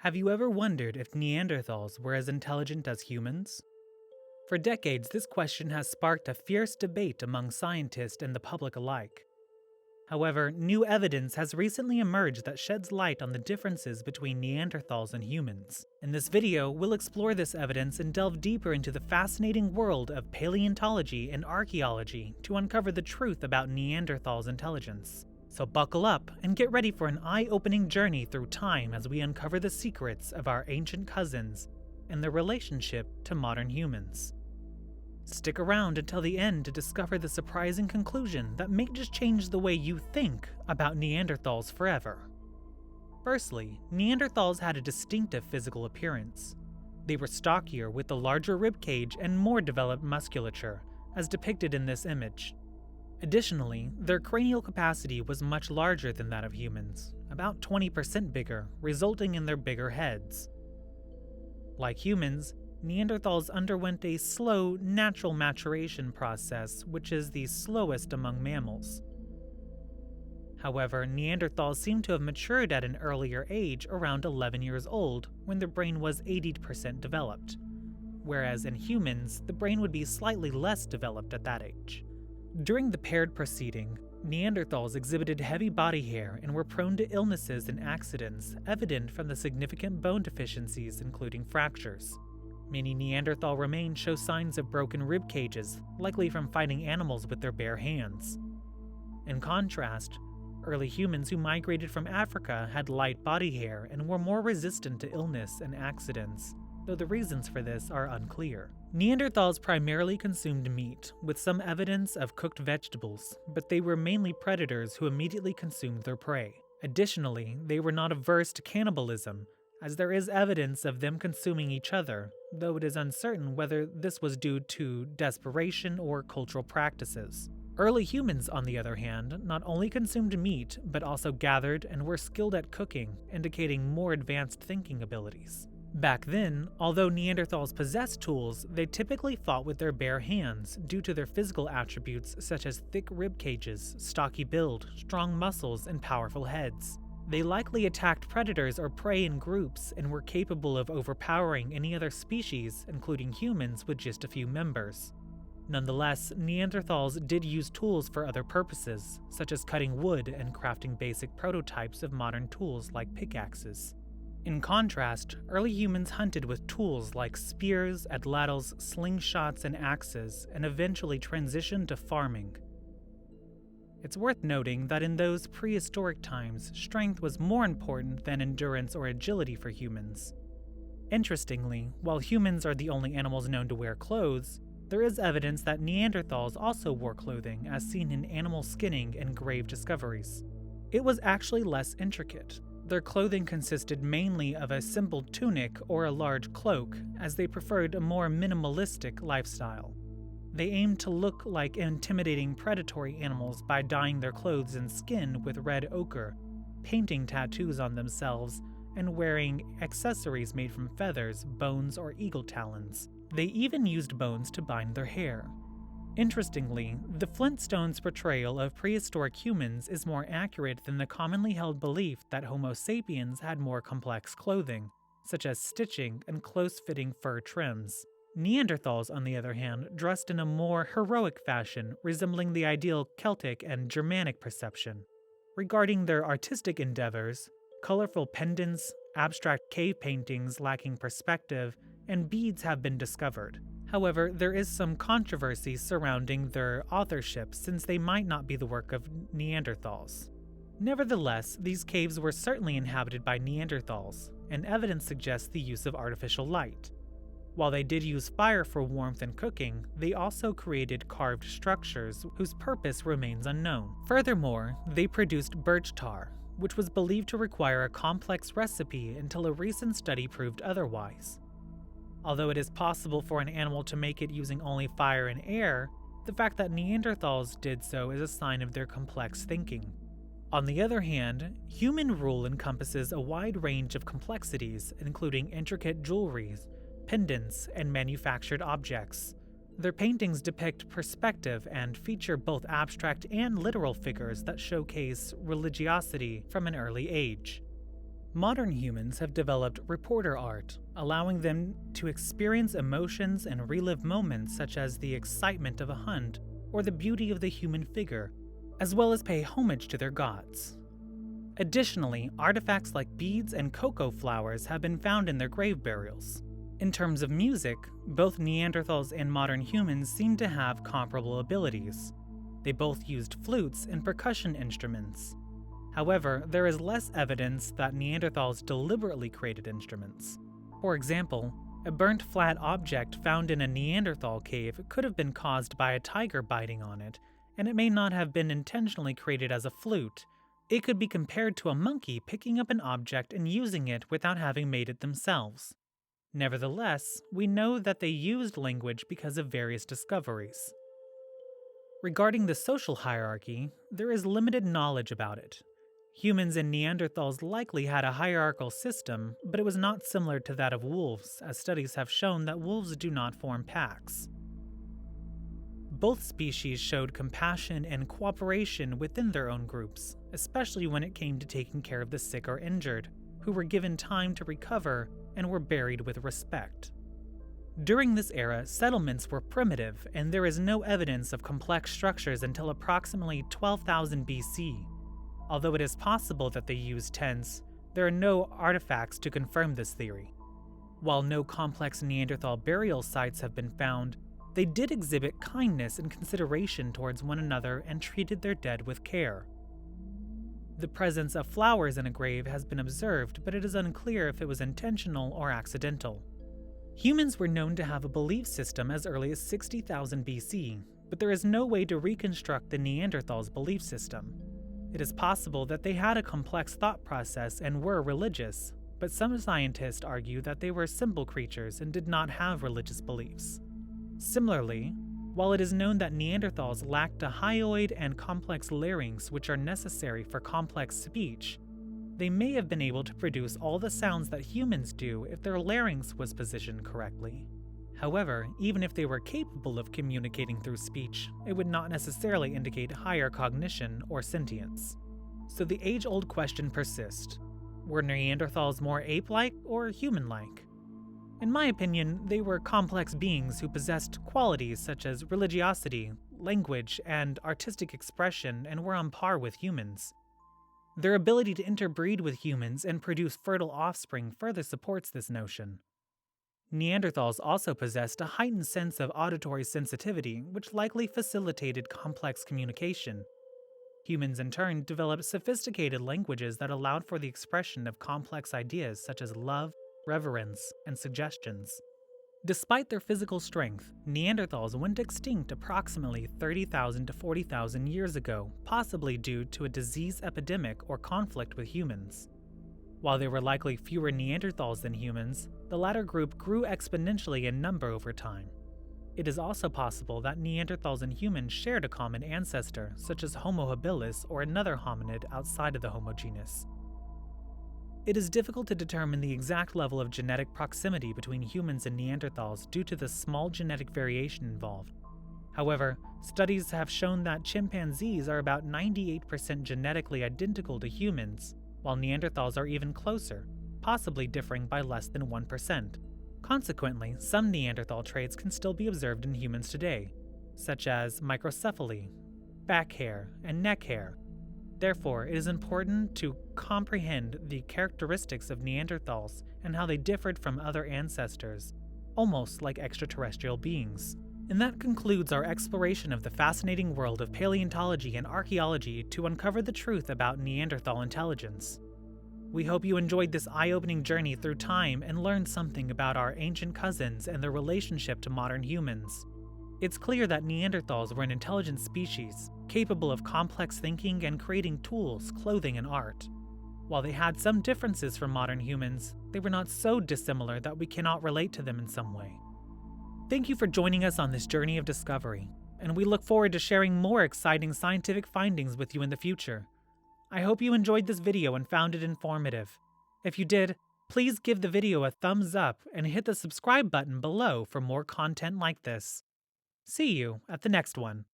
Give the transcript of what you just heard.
Have you ever wondered if Neanderthals were as intelligent as humans? For decades, this question has sparked a fierce debate among scientists and the public alike. However, new evidence has recently emerged that sheds light on the differences between Neanderthals and humans. In this video, we'll explore this evidence and delve deeper into the fascinating world of paleontology and archaeology to uncover the truth about Neanderthals' intelligence. So buckle up and get ready for an eye-opening journey through time as we uncover the secrets of our ancient cousins and their relationship to modern humans. Stick around until the end to discover the surprising conclusion that may just change the way you think about Neanderthals forever. Firstly, Neanderthals had a distinctive physical appearance. They were stockier with a larger ribcage and more developed musculature, as depicted in this image. Additionally, their cranial capacity was much larger than that of humans, about 20% bigger, resulting in their bigger heads. Like humans, Neanderthals underwent a slow, natural maturation process, which is the slowest among mammals. However, Neanderthals seem to have matured at an earlier age, around 11 years old, when their brain was 80% developed, whereas in humans, the brain would be slightly less developed at that age. During the paired proceeding, Neanderthals exhibited heavy body hair and were prone to illnesses and accidents, evident from the significant bone deficiencies, including fractures. Many Neanderthal remains show signs of broken rib cages, likely from fighting animals with their bare hands. In contrast, early humans who migrated from Africa had light body hair and were more resistant to illness and accidents, though the reasons for this are unclear. Neanderthals primarily consumed meat, with some evidence of cooked vegetables, but they were mainly predators who immediately consumed their prey. Additionally, they were not averse to cannibalism, as there is evidence of them consuming each other, though it is uncertain whether this was due to desperation or cultural practices. Early humans, on the other hand, not only consumed meat, but also gathered and were skilled at cooking, indicating more advanced thinking abilities. Back then, although Neanderthals possessed tools, they typically fought with their bare hands due to their physical attributes such as thick rib cages, stocky build, strong muscles, and powerful heads. They likely attacked predators or prey in groups and were capable of overpowering any other species, including humans, with just a few members. Nonetheless, Neanderthals did use tools for other purposes, such as cutting wood and crafting basic prototypes of modern tools like pickaxes. In contrast, early humans hunted with tools like spears, atlatls, slingshots, and axes, and eventually transitioned to farming. It's worth noting that in those prehistoric times, strength was more important than endurance or agility for humans. Interestingly, while humans are the only animals known to wear clothes, there is evidence that Neanderthals also wore clothing, as seen in animal skinning and grave discoveries. It was actually less intricate. Their clothing consisted mainly of a simple tunic or a large cloak, as they preferred a more minimalistic lifestyle. They aimed to look like intimidating predatory animals by dyeing their clothes and skin with red ochre, painting tattoos on themselves, and wearing accessories made from feathers, bones, or eagle talons. They even used bones to bind their hair. Interestingly, the Flintstones' portrayal of prehistoric humans is more accurate than the commonly held belief that Homo sapiens had more complex clothing, such as stitching and close-fitting fur trims. Neanderthals, on the other hand, dressed in a more heroic fashion, resembling the ideal Celtic and Germanic perception. Regarding their artistic endeavors, colorful pendants, abstract cave paintings lacking perspective, and beads have been discovered. However, there is some controversy surrounding their authorship since they might not be the work of Neanderthals. Nevertheless, these caves were certainly inhabited by Neanderthals, and evidence suggests the use of artificial light. While they did use fire for warmth and cooking, they also created carved structures whose purpose remains unknown. Furthermore, they produced birch tar, which was believed to require a complex recipe until a recent study proved otherwise. Although it is possible for an animal to make it using only fire and air, the fact that Neanderthals did so is a sign of their complex thinking. On the other hand, human rule encompasses a wide range of complexities, including intricate jewelry, pendants, and manufactured objects. Their paintings depict perspective and feature both abstract and literal figures that showcase religiosity from an early age. Modern humans have developed reporter art, allowing them to experience emotions and relive moments such as the excitement of a hunt or the beauty of the human figure, as well as pay homage to their gods. Additionally, artifacts like beads and cocoa flowers have been found in their grave burials. In terms of music, both Neanderthals and modern humans seem to have comparable abilities. They both used flutes and percussion instruments. However, there is less evidence that Neanderthals deliberately created instruments. For example, a burnt flat object found in a Neanderthal cave could have been caused by a tiger biting on it, and it may not have been intentionally created as a flute. It could be compared to a monkey picking up an object and using it without having made it themselves. Nevertheless, we know that they used language because of various discoveries. Regarding the social hierarchy, there is limited knowledge about it. Humans and Neanderthals likely had a hierarchical system, but it was not similar to that of wolves, as studies have shown that wolves do not form packs. Both species showed compassion and cooperation within their own groups, especially when it came to taking care of the sick or injured, who were given time to recover and were buried with respect. During this era, settlements were primitive, and there is no evidence of complex structures until approximately 12,000 BC. Although it is possible that they used tents, there are no artifacts to confirm this theory. While no complex Neanderthal burial sites have been found, they did exhibit kindness and consideration towards one another and treated their dead with care. The presence of flowers in a grave has been observed, but it is unclear if it was intentional or accidental. Humans were known to have a belief system as early as 60,000 BC, but there is no way to reconstruct the Neanderthals' belief system. It is possible that they had a complex thought process and were religious, but some scientists argue that they were simple creatures and did not have religious beliefs. Similarly, while it is known that Neanderthals lacked a hyoid and complex larynx which are necessary for complex speech, they may have been able to produce all the sounds that humans do if their larynx was positioned correctly. However, even if they were capable of communicating through speech, it would not necessarily indicate higher cognition or sentience. So the age-old question persists: were Neanderthals more ape-like or human-like? In my opinion, they were complex beings who possessed qualities such as religiosity, language, and artistic expression and were on par with humans. Their ability to interbreed with humans and produce fertile offspring further supports this notion. Neanderthals also possessed a heightened sense of auditory sensitivity, which likely facilitated complex communication. Humans, in turn, developed sophisticated languages that allowed for the expression of complex ideas such as love, reverence, and suggestions. Despite their physical strength, Neanderthals went extinct approximately 30,000 to 40,000 years ago, possibly due to a disease epidemic or conflict with humans. While there were likely fewer Neanderthals than humans, the latter group grew exponentially in number over time. It is also possible that Neanderthals and humans shared a common ancestor, such as Homo habilis or another hominid outside of the Homo genus. It is difficult to determine the exact level of genetic proximity between humans and Neanderthals due to the small genetic variation involved. However, studies have shown that chimpanzees are about 98% genetically identical to humans, while Neanderthals are even closer, possibly differing by less than 1%. Consequently, some Neanderthal traits can still be observed in humans today, such as microcephaly, back hair, and neck hair. Therefore, it is important to comprehend the characteristics of Neanderthals and how they differed from other ancestors, almost like extraterrestrial beings. And that concludes our exploration of the fascinating world of paleontology and archaeology to uncover the truth about Neanderthal intelligence. We hope you enjoyed this eye-opening journey through time and learned something about our ancient cousins and their relationship to modern humans. It's clear that Neanderthals were an intelligent species, capable of complex thinking and creating tools, clothing, and art. While they had some differences from modern humans, they were not so dissimilar that we cannot relate to them in some way. Thank you for joining us on this journey of discovery, and we look forward to sharing more exciting scientific findings with you in the future. I hope you enjoyed this video and found it informative. If you did, please give the video a thumbs up and hit the subscribe button below for more content like this. See you at the next one.